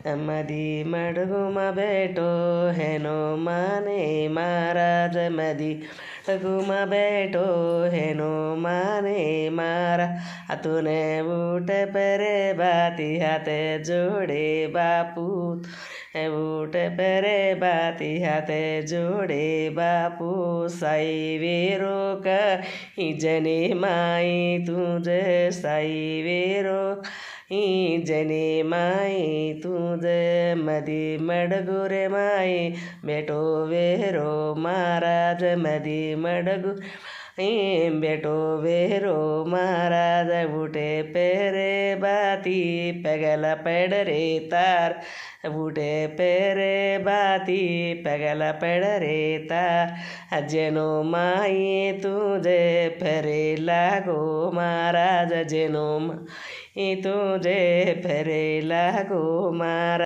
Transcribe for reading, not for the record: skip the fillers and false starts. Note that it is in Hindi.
मदी मडगुमा बेटो हेनो माने महाराज मदी मडगुमा बेटो हेनो माने मारा तूने बूट परे बाती हाथे जोड़े बापू बूट परे बाती हाथे जोड़े बापू साई वीरो का जने माई तुझे साई वीरो जने माई तुझे मदी मडगुरे माई बेटो वेरो महाराज मदी मडगु बेटो वेरो महाराज बूटे पेरे बाती पगला पड़ रे तार बूटे पेरे बाती पगला पड़ रे तार जेनो माई तुझे फेरे लागो महाराज जेनो माई तुझे फेरे लागो महाराज।